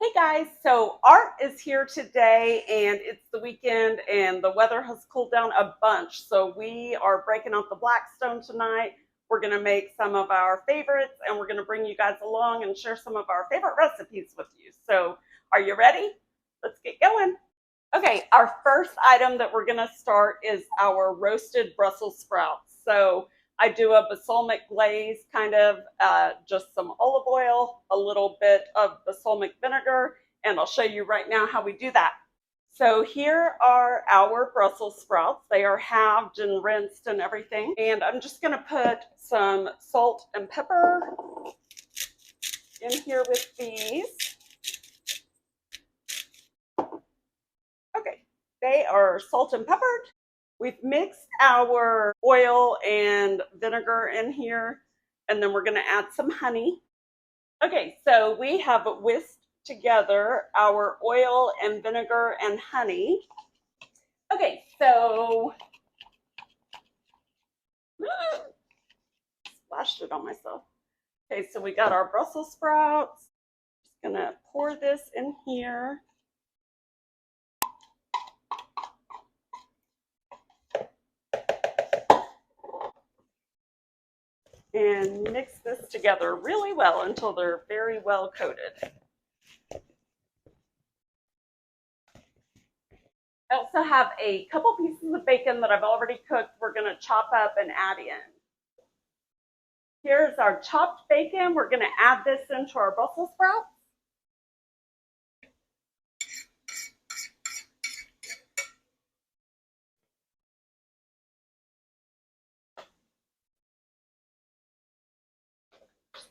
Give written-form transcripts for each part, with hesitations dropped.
Hey guys, so Art is here today and it's the weekend and the weather has cooled down a bunch. So we are breaking out the Blackstone tonight. We're going to make some of our favorites and we're going to bring you guys along and share some of our favorite recipes with you. So are you ready? Let's get going. Okay, our first item that we're going to start is our roasted Brussels sprouts. So I do a balsamic glaze, kind of just some olive oil, a little bit of balsamic vinegar, and I'll show you right now how we do that. So here are our Brussels sprouts. They are halved and rinsed and everything. And I'm just going to put some salt and pepper in here with these. Okay, they are salt and peppered. We've mixed our oil and vinegar in here, and then we're going to add some honey. Okay, so we have whisked together our oil and vinegar and honey. Okay, so splashed it on myself. Okay, so we got our Brussels sprouts. Just going to pour this in here. And mix this together really well until they're very well coated. I also have a couple pieces of bacon that I've already cooked. We're going to chop up and add in. Here's our chopped bacon. We're going to add this into our Brussels sprouts.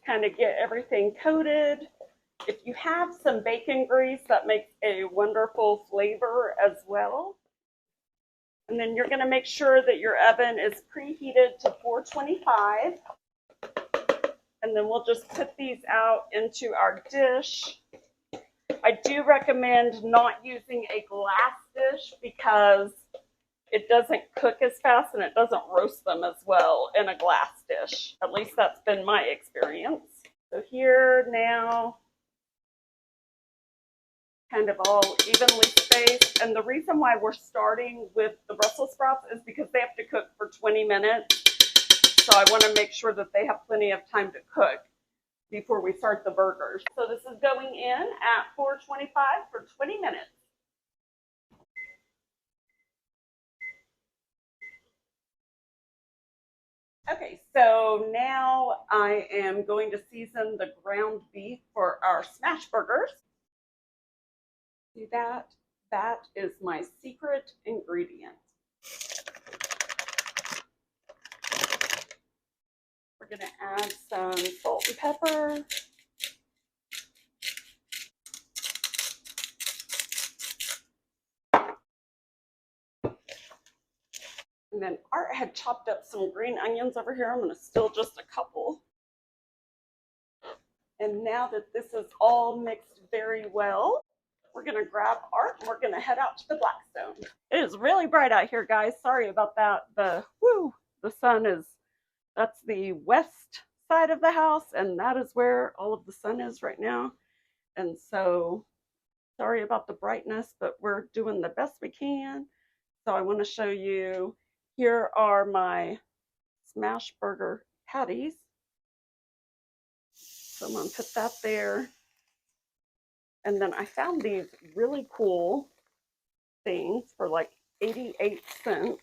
Kind of get everything coated. If you have some bacon grease, that makes a wonderful flavor as well. And then you're going to make sure that your oven is preheated to 425. And then we'll just put these out into our dish. I do recommend not using a glass dish because it doesn't cook as fast and it doesn't roast them as well in a glass dish. At least that's been my experience. So here now, kind of all evenly spaced. And the reason why we're starting with the Brussels sprouts is because they have to cook for 20 minutes. So I want to make sure that they have plenty of time to cook before we start the burgers. So this is going in at 425 for 20 minutes. Okay, so now I am going to season the ground beef for our Smashburgers. See that? That is my secret ingredient. We're going to add some salt and pepper. And then Art had chopped up some green onions over here. I'm going to steal just a couple. And now that this is all mixed very well, we're going to grab Art and we're going to head out to the Blackstone. It is really bright out here, guys. Sorry about that. The sun is, that's the west side of the house, and that is where all of the sun is right now. And so, sorry about the brightness, but we're doing the best we can. So I want to show you, here are my Smashburger patties. So I'm going to put that there. And then I found these really cool things for like 88 cents.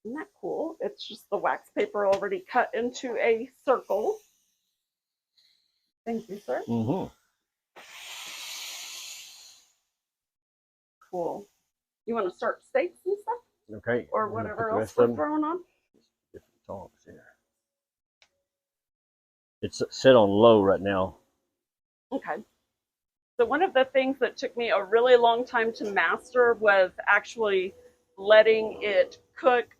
Isn't that cool? It's just the wax paper already cut into a circle. Thank you, sir. Mm-hmm. Cool. You want to start steaks and stuff? Okay. Or whatever else we're throwing on? Different tongs here. It's set on low right now. Okay. So one of the things that took me a really long time to master was actually letting it cook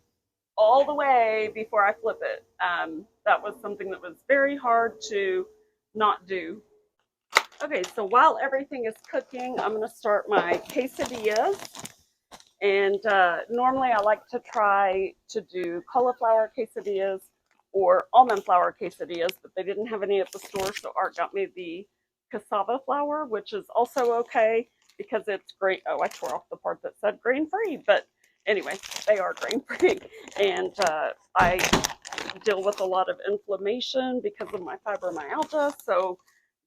all the way before I flip it. That was something that was very hard to not do. Okay, so while everything is cooking, I'm going to start my quesadillas. And normally I like to try to do cauliflower quesadillas or almond flour quesadillas, but they didn't have any at the store, so Art got me the cassava flour, which is also okay because it's grain. Oh, I tore off the part that said grain free, but anyway, they are grain free. And I deal with a lot of inflammation because of my fibromyalgia. So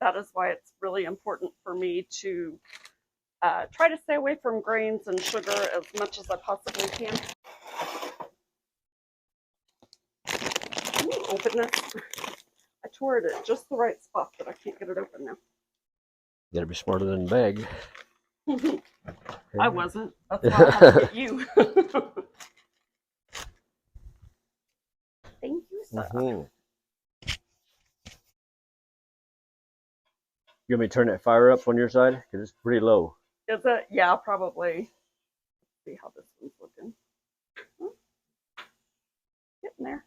that is why it's really important for me to try to stay away from grains and sugar as much as I possibly can. Ooh, open this. I tore it at just the right spot, but I can't get it open now. You gotta be smarter than the bag. I wasn't. That's why I had to get you. Thank you, sir. You want me to turn that fire up on your side? Because it's pretty low. Is it? Yeah, probably. Let's see how this one's looking. Oh, getting there.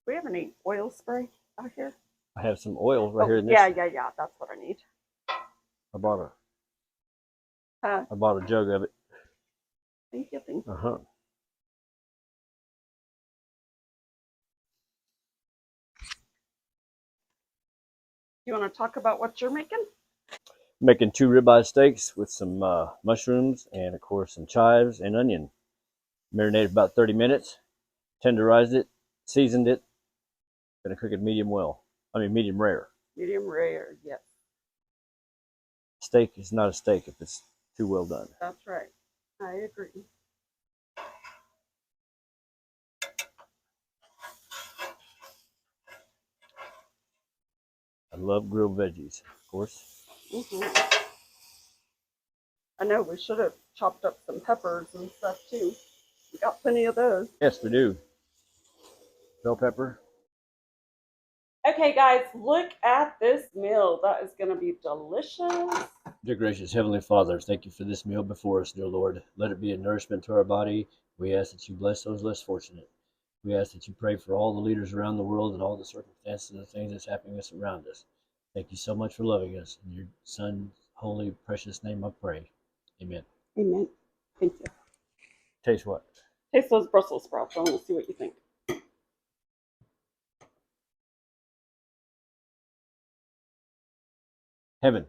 Do we have any oil spray out here? I have some oil right here in this. Yeah. That's what I need. I bought a jug of it. Thank you. Uh-huh. You want to talk about what you're making? Making 2 ribeye steaks with some mushrooms and, of course, some chives and onion. Marinated about 30 minutes. Tenderized it, seasoned it. Gonna cook it medium rare. Medium rare, yes. Steak is not a steak if it's too well done. That's right. I agree. I love grilled veggies, of course. I know we should have chopped up some peppers and stuff too. We got plenty of those. Yes, we do. Bell pepper. Okay, guys, look at this meal. That is going to be delicious. Dear gracious Heavenly Father, thank you for this meal before us, dear Lord. Let it be a nourishment to our body. We ask that you bless those less fortunate. We ask that you pray for all the leaders around the world and all the circumstances and the things that's happening us around us. Thank you so much for loving us. In your Son's holy, precious name I pray. Amen. Amen. Thank you. Taste what? Taste those Brussels sprouts. I want to see what you think. Heaven.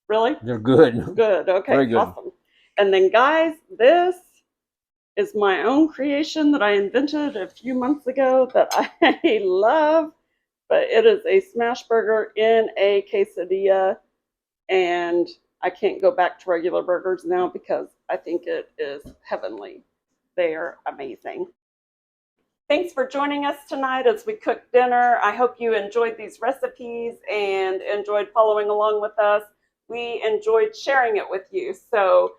Really? They're good. Good. Okay. Very good. Awesome. And then, guys, this is my own creation that I invented a few months ago that I love. But it is a Smashburger in a quesadilla. And I can't go back to regular burgers now because I think it is heavenly. They are amazing. Thanks for joining us tonight as we cook dinner. I hope you enjoyed these recipes and enjoyed following along with us. We enjoyed sharing it with you. So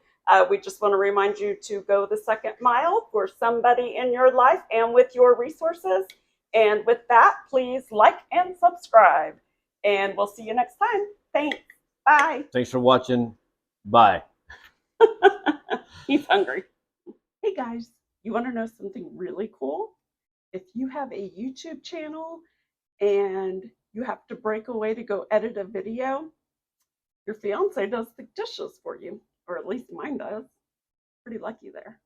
we just want to remind you to go the second mile for somebody in your life and with your resources. And with that, please like and subscribe. And we'll see you next time. Thanks. Bye. Thanks for watching. Bye. He's hungry. Hey guys, you want to know something really cool? If you have a YouTube channel and you have to break away to go edit a video, your fiance does the dishes for you, or at least mine does. Pretty lucky there.